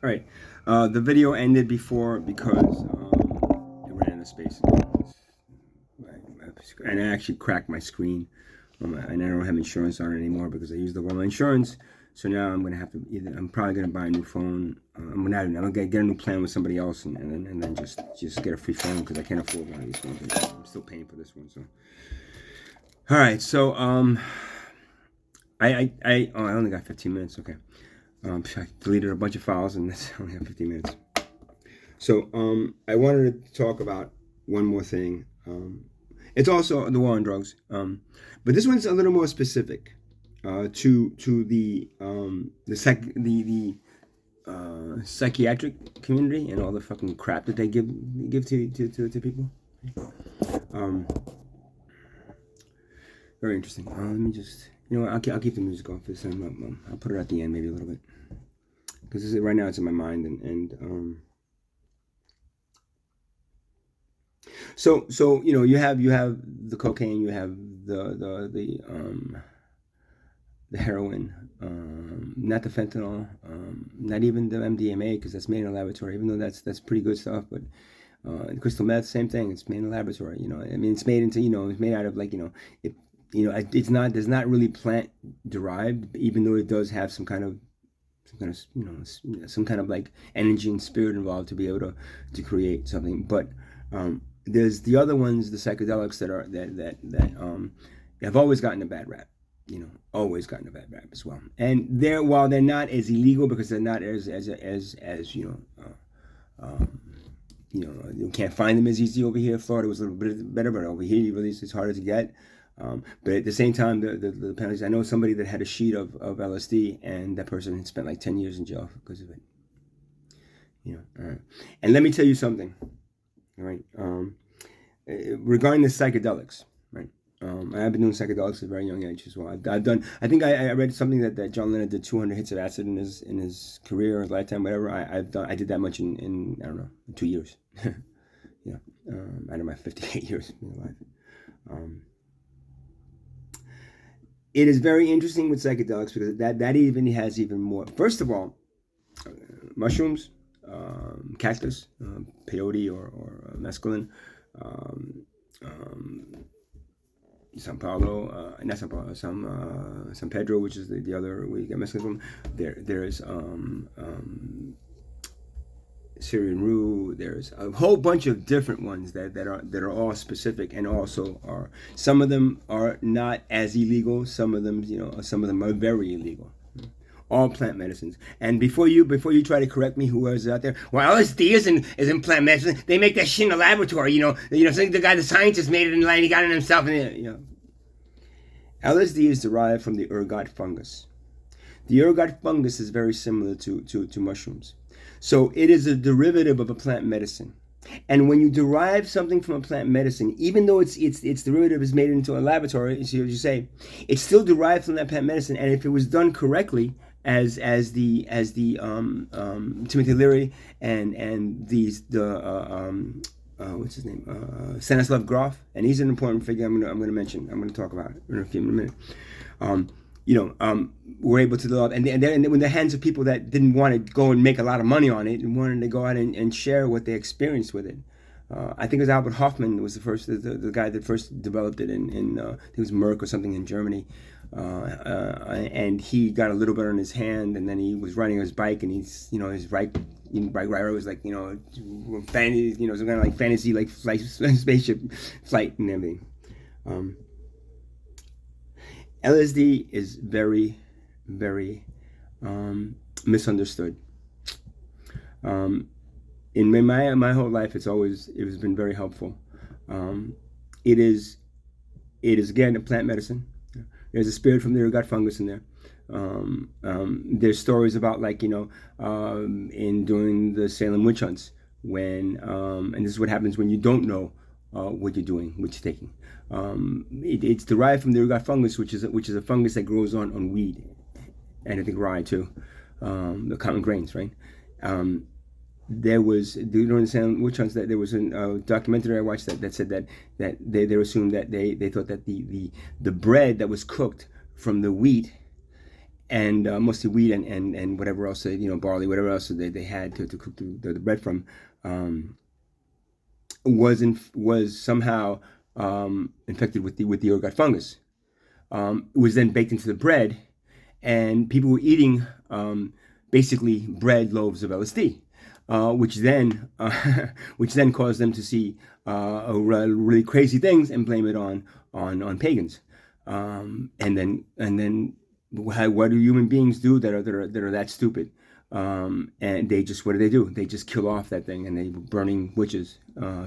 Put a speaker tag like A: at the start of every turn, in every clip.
A: All right. The video ended before because it ran out of space. And I actually cracked my screen. And I don't have insurance on it anymore because I used the one insurance. So now I'm gonna have to I'm probably gonna buy a new phone. I'm gonna get a new plan with somebody else, and then just get a free phone because I can't afford one of these phones. I'm still paying for this one. So, all right. So I only got 15 minutes. Okay. I deleted a bunch of files, and that's only have 15 minutes. So I wanted to talk about one more thing. It's also the war on drugs, but this one's a little more specific to the psychiatric community and all the fucking crap that they give to people. Very interesting. Let me just, I'll keep the music off this. I'll put it at the end maybe a little bit because right now it's in my mind and So you have the cocaine, you have the heroin, not the fentanyl, not even the MDMA because that's made in a laboratory. Even though that's pretty good stuff, but crystal meth, same thing. It's made in a laboratory. I mean, it's made into it's made out of it's not there's not really plant derived, even though it does have some kind of like energy and spirit involved to be able to create something, but there's the other ones, the psychedelics that have always gotten a bad rap, always gotten a bad rap as well. And while they're not as illegal because they're not as you can't find them as easy over here. Florida was a little bit better, but over here, it's harder to get. But at the same time, the penalties. I know somebody that had a sheet of LSD, and that person had spent like 10 years in jail because of it. All right. And let me tell you something. All right. Regarding the psychedelics, right? I've been doing psychedelics at a very young age as well. I've done. I think I read something that John Lennon did 200 hits of acid in his career, or lifetime, whatever. I did that much in I don't know, 2 years. Out of my 58 years of life. It is very interesting with psychedelics because that even has even more. First of all, mushrooms. Cactus, peyote or mescaline, San Paulo, not San Paulo, San Pedro, which is the other we get mescaline from. There's Syrian rue. There's a whole bunch of different ones that are all specific and also are. Some of them are not as illegal. Some of them are very illegal. All plant medicines. And before you try to correct me, who is out there, well, LSD isn't plant medicine. They make that shit in a laboratory. So the scientist made it and he got it himself. LSD is derived from the ergot fungus. The ergot fungus is very similar to mushrooms. So it is a derivative of a plant medicine. And when you derive something from a plant medicine, even though its derivative is made into a laboratory, as you say, it's still derived from that plant medicine. And if it was done correctly, as the Timothy Leary and what's his name, Stanislav Grof, and he's an important figure. I'm gonna mention. I'm gonna talk about it in a few minutes. Were able to develop, and they're in the hands of people that didn't want to go and make a lot of money on it and wanted to go out and share what they experienced with it. I think it was Albert Hoffman was the guy that first developed it in I think it was Merck or something in Germany, and he got a little bit on his hand, and then he was riding his bike, and his bike rider was like some kind of like fantasy like spaceship flight and everything. LSD is very, very misunderstood. In my whole life, it has been very helpful. It is again a plant medicine. There's a spirit from the ergot fungus in there. There's stories about in doing the Salem witch hunts when and this is what happens when you don't know what you're doing, what you're taking. It's derived from the ergot fungus, which is a fungus that grows on weed, and I think rye too, the common grains, right? There was during the Salem witch hunts that there was a documentary I watched that said that they assumed that they thought that the bread that was cooked from the wheat and mostly wheat and whatever else, barley, whatever else they had to cook the bread from, was somehow infected with the ergot fungus. It was then baked into the bread, and people were eating basically bread loaves of LSD, which then which then caused them to see really crazy things and blame it on pagans. And then what do human beings do that are that stupid? And they just, what do? They just kill off that thing, and they were burning witches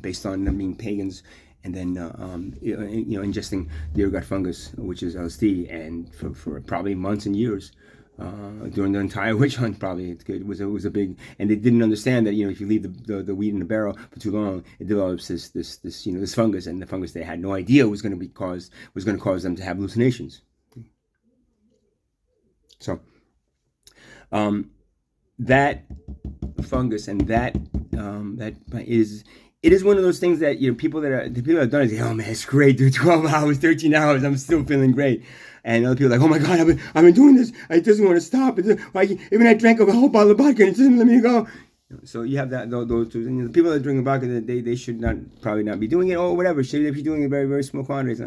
A: based on them being pagans, and then ingesting the ergot fungus, which is LSD, and for probably months and years. During the entire witch hunt, probably it was a big, and they didn't understand that if you leave the wheat in the barrel for too long, it develops this fungus, and the fungus they had no idea was going to cause them to have hallucinations. So, that fungus and that it is one of those things that people that have done it say, oh man, it's great, dude, 12 hours, 13 hours, I'm still feeling great. And other people are like, oh my God, I've been doing this, I just want to stop. Even I drank a whole bottle of vodka and it doesn't let me go. So you have those two. And the people that drink vodka, they should probably not be doing it, or whatever. If you're doing it very, very small quantities,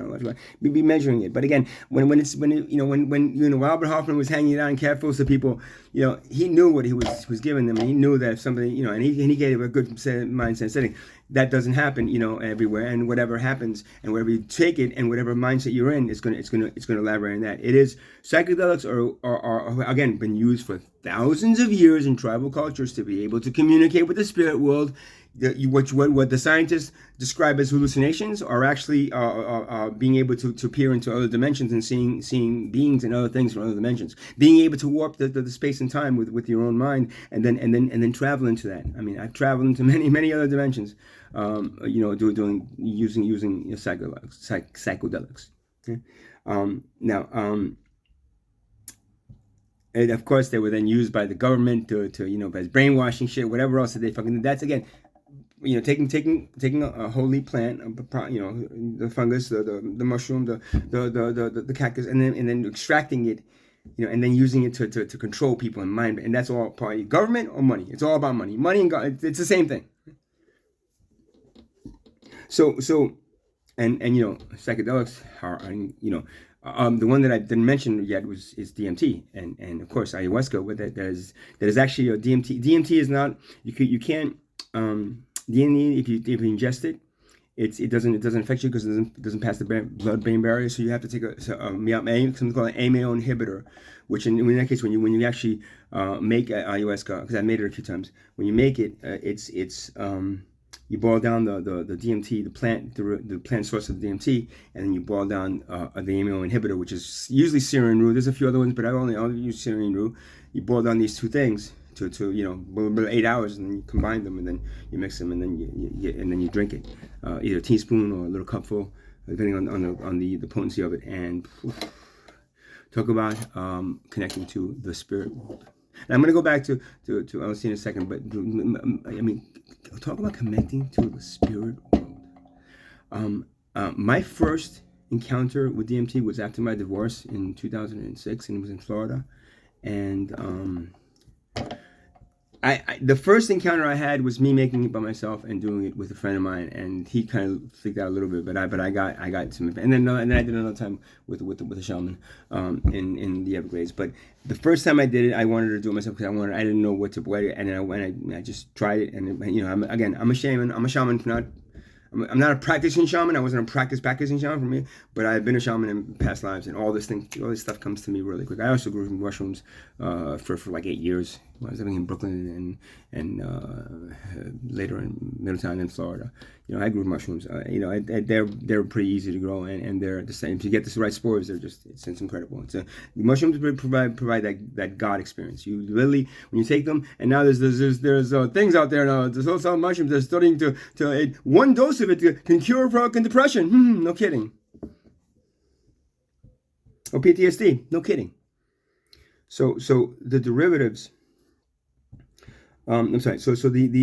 A: be measuring it. But again, when Albert Hoffman was hanging it out in capsules to people, he knew what he was giving them, and he knew that if somebody, and he gave a good mindset setting. That doesn't happen, everywhere. And whatever happens, and wherever you take it, and whatever mindset you're in, it's gonna elaborate on that. It is psychedelics are again been used for thousands of years in tribal cultures to be able to communicate with the spirit world. What the scientists describe as hallucinations are actually being able to peer into other dimensions and seeing beings and other things from other dimensions. Being able to warp the space and time with your own mind, and then travel into that. I mean, I've traveled into many other dimensions. Using psychedelics. Okay? And of course, they were then used by the government to as brainwashing shit, whatever else that they fucking. That's again, taking a holy plant, the fungus, the mushroom, the cactus, and then extracting it, and then using it to control people and mind, and that's all part of government or money. It's all about money. Money and God, it's the same thing. So psychedelics are, the one that I didn't mention yet is DMT, and of course ayahuasca. That is actually a DMT. DMT is not, you can't DMT if you ingest it. It doesn't affect you because it doesn't pass the blood-brain barrier. So you have to take something called an AMO inhibitor, which in that case when you actually make ayahuasca, because I made it a few times. When you make it, you boil down the DMT, the plant source of the DMT, and then you boil down the AMO inhibitor, which is usually Syrian rue. There's a few other ones, but I'll use Syrian rue. You boil down these two things to 8 hours, and then you combine them, and then you mix them, and then you drink it, either a teaspoon or a little cupful, depending on the potency of it. And talk about connecting to the spirit world. And I'm going to go back to LSD in a second, but I mean, talk about connecting to the spirit world. My first encounter with DMT was after my divorce in 2006, and it was in Florida. And the first encounter I had was me making it by myself and doing it with a friend of mine, and he kind of freaked out a little bit, but I got some, and then I did another time with a shaman in the Everglades. But the first time I did it, I wanted to do it myself because I didn't know what to do, and I just tried it, and I'm a shaman. I'm a shaman for not. I'm not a practicing shaman. I wasn't a practicing shaman for me, but I've been a shaman in past lives, and all this stuff comes to me really quick. I also grew mushrooms for like 8 years. I was living in Brooklyn and later in Middletown in Florida. I grew mushrooms. They're pretty easy to grow, and they're the same. If you get the right spores, it's incredible. The mushrooms provide that God experience. You literally, when you take them, and now there's things out there now. There's also mushrooms that are studying to one dose of it can cure fucking depression. No kidding. Or PTSD. No kidding. So the derivatives. I'm sorry. So these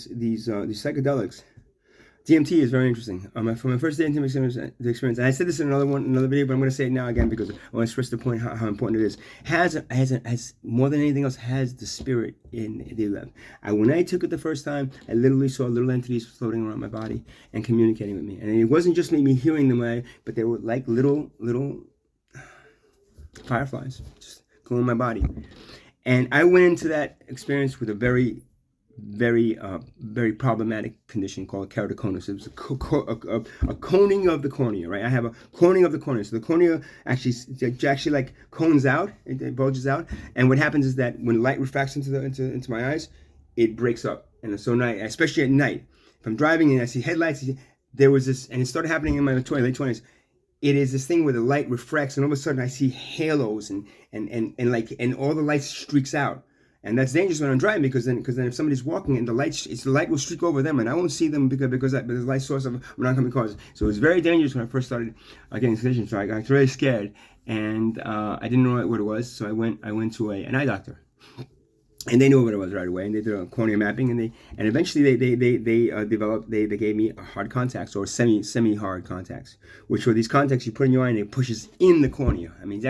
A: psychedelics DMT is very interesting. From my first DMT experience, and I said this in another video, but I'm going to say it now again because I want to stress the point how important it is. Has more than anything else, has the spirit in the left. When I took it the first time, I literally saw little entities floating around my body and communicating with me. And it wasn't just me hearing them, but they were like little fireflies just glowing my body. And I went into that experience with a very problematic condition called keratoconus. It was a coning of the cornea, right? I have a coning of the cornea. So the cornea actually like cones out, it bulges out. And what happens is that when light refracts into my eyes, it breaks up. And so now, especially at night, if I'm driving and I see headlights, there was this, and it started happening in my late 20s. It is this thing where the light refracts, and all of a sudden I see halos and all the light streaks out. And that's dangerous when I'm driving because then if somebody's walking and the light will streak over them and I won't see them because there's a light source of oncoming cars. So it was very dangerous when I first started getting conditions. So I got really scared and I didn't know what it was. So I went to an eye doctor, and they knew what it was right away. And they did a cornea mapping and eventually they gave me a hard contacts or semi hard contacts, which were these contacts you put in your eye and it pushes in the cornea. I mean,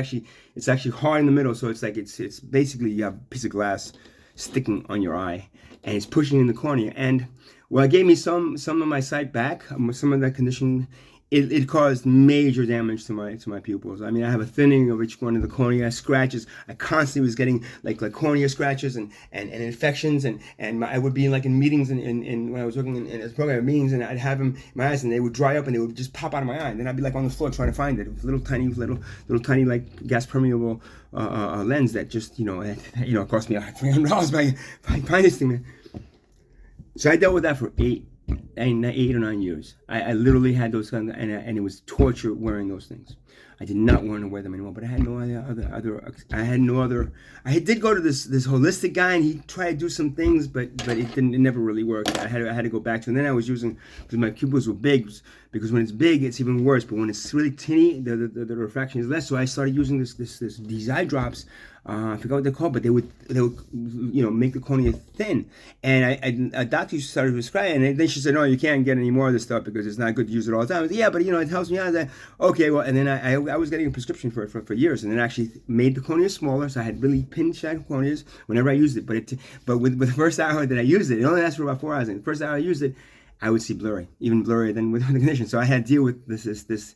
A: it's actually hard in the middle, so it's like it's basically you have a piece of glass sticking on your eye and it's pushing in the cornea. And well, it gave me some of my sight back, some of that condition. It caused major damage to my pupils. I mean, I have a thinning of each one of the cornea, scratches. I constantly was getting like cornea scratches and infections, and I would be like in meetings and when I was working in a program meetings, and I'd have them in my eyes and they would dry up and they would just pop out of my eye, and then I'd be like on the floor trying to find it. It was little tiny like gas permeable lens that just cost me $300 by find this thing, man. So I dealt with that for 8 or 9 years. I literally had those kind of, and it was torture wearing those things. I did not want to wear them anymore, but I had no other. I did go to this holistic guy, and he tried to do some things, but it never really worked. I had to go back to, and then I was using, because my pupils were big, because when it's big, it's even worse, but when it's really teeny, the refraction is less. So I started using these eye drops. I forgot what they're called, but they would make the cornea thin. And a doctor started prescribing, and then she said, "No, you can't get any more of this stuff because it's not good to use it all the time." I said, "Yeah, but it helps me out." Okay, well, and then I was getting a prescription for years, and then actually made the cornea smaller, so I had really pin-shaped corneas whenever I used it. But with the first hour that I used it only lasted for about 4 hours. And the first hour I used it, I would see blurry, even blurrier than with the condition. So I had to deal with this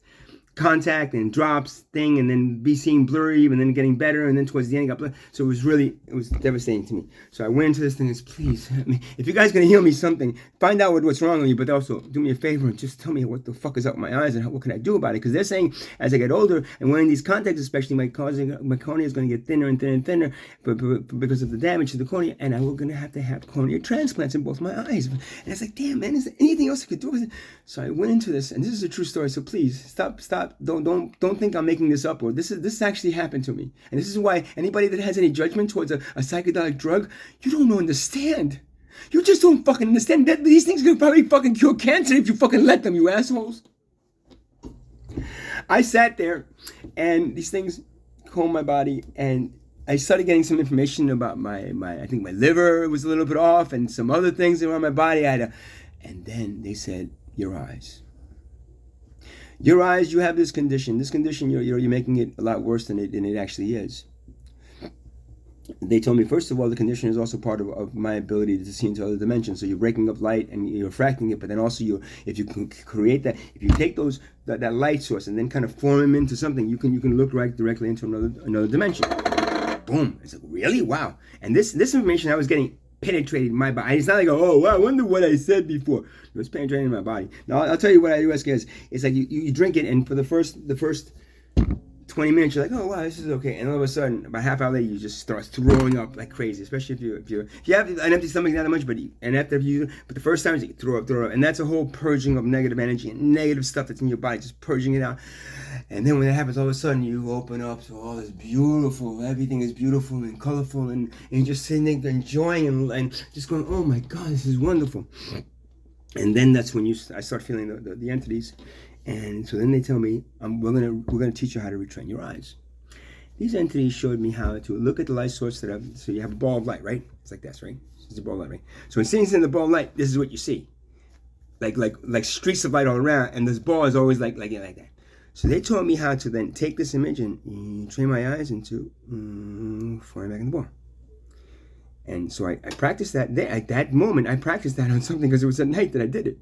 A: contact and drops thing, and then be seeing blurry, and then getting better, and then towards the end got blurry. So it was devastating to me. So I went into this thing and please, if you guys are gonna heal me something, find out what's wrong with me, but also do me a favor and just tell me what the fuck is up with my eyes and what can I do about it? Because they're saying as I get older and wearing these contacts, especially my cornea is going to get thinner and thinner and thinner, but because of the damage to the cornea, and I'm going to have cornea transplants in both my eyes. And it's like, damn, man, is there anything else I could do with it? So I went into this, and this is a true story. So please stop. Don't think I'm making this up, or this actually happened to me. And this is why anybody that has any judgment towards a psychedelic drug, you don't understand. You just don't fucking understand that these things could probably fucking cure cancer if you fucking let them, you assholes. I sat there, and these things combed my body, and I started getting some information about my I think my liver was a little bit off, and some other things around my body. And then they said, your eyes, you have this condition. This condition, you're making it a lot worse than it actually is. They told me, first of all, the condition is also part of my ability to see into other dimensions. So you're breaking up light and you're refracting it, but then also if you can create that, if you take that light source and then kind of form them into something, you can look right directly into another dimension. Boom! It's like, really? Wow! And this information I was getting penetrated in my body. It's not like, oh, wow, I wonder what I said before. It was penetrating in my body. Now I'll tell you what ayahuasca is. It's like you drink it, and for the first 20 minutes, you're like, oh wow, this is okay, and all of a sudden, about half hour later, you just start throwing up like crazy. Especially if you have an empty stomach, not that much, but the first time you throw up, and that's a whole purging of negative energy and negative stuff that's in your body, just purging it out. And then when that happens, all of a sudden you open up to all this beautiful, everything is beautiful and colorful, and you're just sitting there enjoying and just going, oh my God, this is wonderful. And then that's when I start feeling the entities. And so then they tell me, we're gonna teach you how to retrain your eyes. These entities showed me how to look at the light source so you have a ball of light, right? It's like this, right? It's a ball of light, right? So when sitting in the ball of light, this is what you see. like streaks of light all around, and this ball is always like that. So they taught me how to then take this image and train my eyes into flying back in the ball. And so I practiced that. At that moment, I practiced that on something because it was at night that I did it.